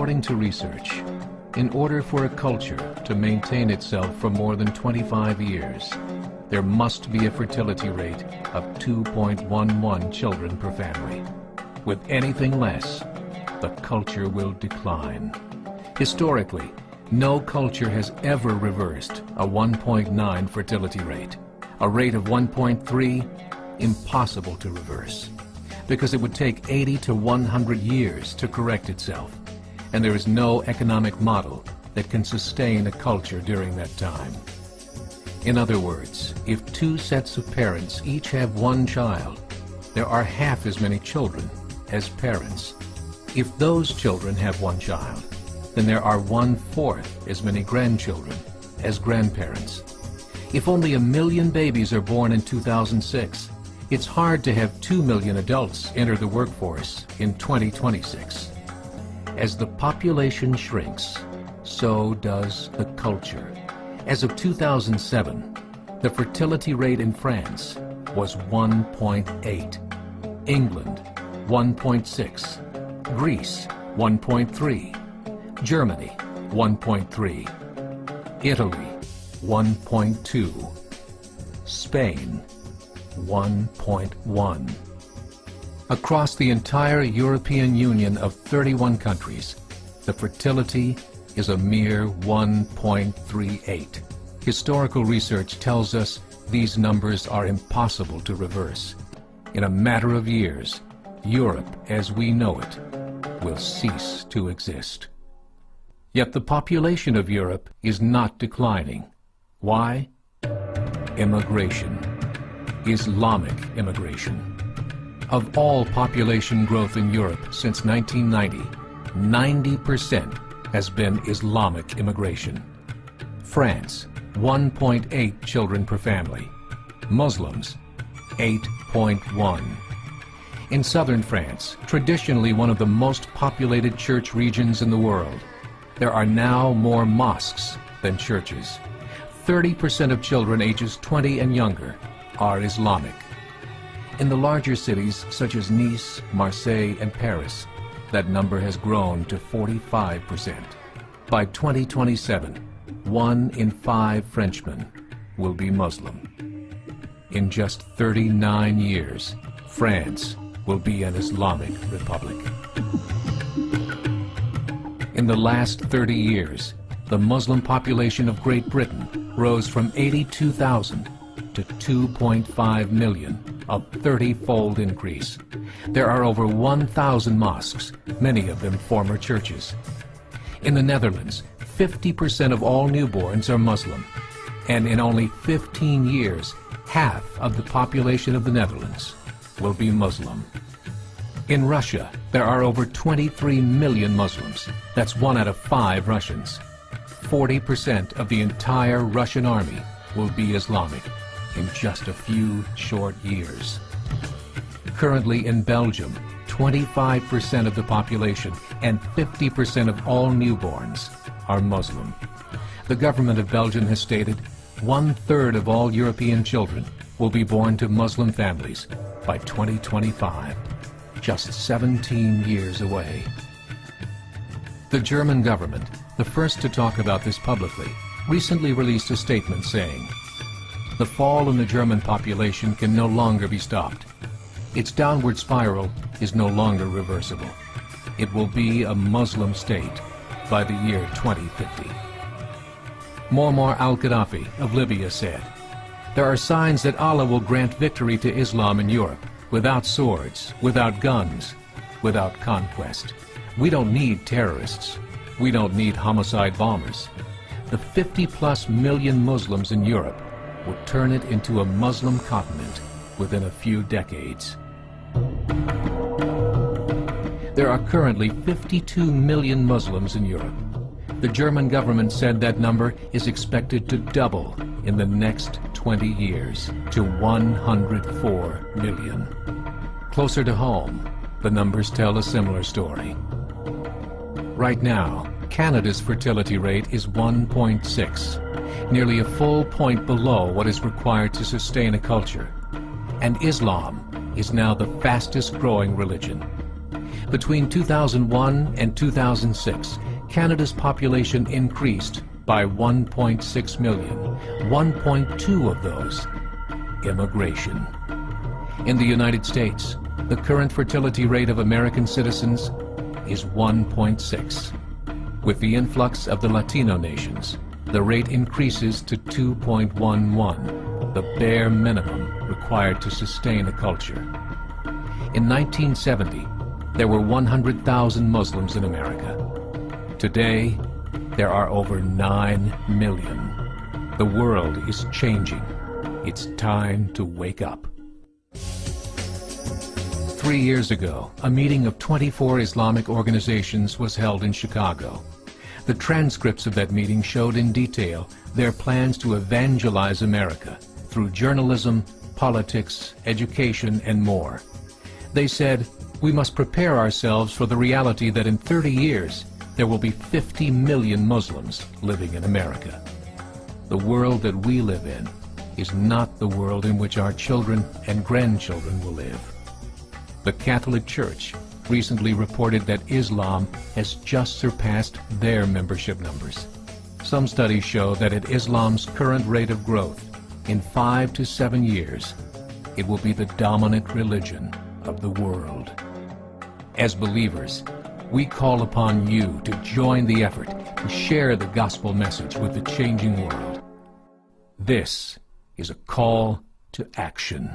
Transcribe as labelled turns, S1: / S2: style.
S1: According to research, in order for a culture to maintain itself for more than 25 years, there must be a fertility rate of 2.11 children per family. With anything less, the culture will decline. Historically, no culture has ever reversed a 1.9 fertility rate. A rate of 1.3, impossible to reverse, because it would take 80 to 100 years to correct itself, and there is no economic model that can sustain a culture during that time. In other words, if two sets of parents each have one child, there are half as many children as parents. If those children have one child, then there are 1/4 as many grandchildren as grandparents. If only 1 million babies are born in 2006, it's hard to have 2 million adults enter the workforce in 2026. As the population shrinks, so does the culture. As of 2007, the fertility rate in France was 1.8, England 1.6, Greece 1.3, Germany 1.3, Italy 1.2, Spain 1.1. Across the entire European Union of 31 countries, the fertility is a mere 1.38. Historical research tells us these numbers are impossible to reverse. In a matter of years, Europe as we know it will cease to exist. Yet the population of Europe is not declining. Why? Immigration. Islamic immigration. Of all population growth in Europe since 1990, 90% has been Islamic immigration. France, 1.8 children per family. Muslims, 8.1. In southern France, traditionally one of the most populated church regions in the world, there are now more mosques than churches. 30% of children ages 20 and younger are Islamic. In the larger cities such as Nice, Marseille, and Paris, that number has grown to 45%. By 2027, 1 in 5 Frenchmen will be Muslim. In just 39 years, France will be an Islamic republic. In the last 30 years, the Muslim population of Great Britain rose from 82,000 to 2.5 million, a 30-fold increase. There are over 1,000 mosques, many of them former churches. In the Netherlands, 50% of all newborns are Muslim, and in only 15 years, half of the population of the Netherlands will be Muslim. In Russia, there are over 23 million Muslims. That's 1 out of 5 Russians. 40% of the entire Russian army will be Islamic in just a few short years. Currently in Belgium, 25% of the population and 50% of all newborns are Muslim. The government of Belgium has stated 1/3 of all European children will be born to Muslim families by 2025, just 17 years away. The German government, the first to talk about this publicly, recently released a statement saying, "The fall in the German population can no longer be stopped. Its downward spiral is no longer reversible. It will be a Muslim state by the year 2050. Muammar al-Gaddafi of Libya said, "There are signs that Allah will grant victory to Islam in Europe, without swords, without guns, without conquest. We don't need terrorists. We don't need homicide bombers. The 50+ million Muslims in Europe will turn it into a Muslim continent within a few decades." There are currently 52 million Muslims in Europe. The German government said that number is expected to double in the next 20 years to 104 million. Closer to home, the numbers tell a similar story. Right now, Canada's fertility rate is 1.6, nearly a full point below what is required to sustain a culture. And Islam is now the fastest growing religion. Between 2001 and 2006, Canada's population increased by 1.6 million, 1.2 of those immigration. In the United States, the current fertility rate of American citizens is 1.6. With the influx of the Latino nations, the rate increases to 2.11, the bare minimum required to sustain a culture. In 1970, there were 100,000 Muslims in America. Today, there are over 9 million. The world is changing. It's time to wake up. 3 years ago, a meeting of 24 Islamic organizations was held in Chicago. The transcripts of that meeting showed in detail their plans to evangelize America through journalism, politics, education, and more. They said, we must prepare ourselves for the reality that in 30 years, there will be 50 million Muslims living in America. The world that we live in is not the world in which our children and grandchildren will live. The Catholic Church recently reported that Islam has just surpassed their membership numbers. Some studies show that at Islam's current rate of growth, in 5 to 7 years, it will be the dominant religion of the world. As believers, we call upon you to join the effort to share the gospel message with the changing world. This is a call to action.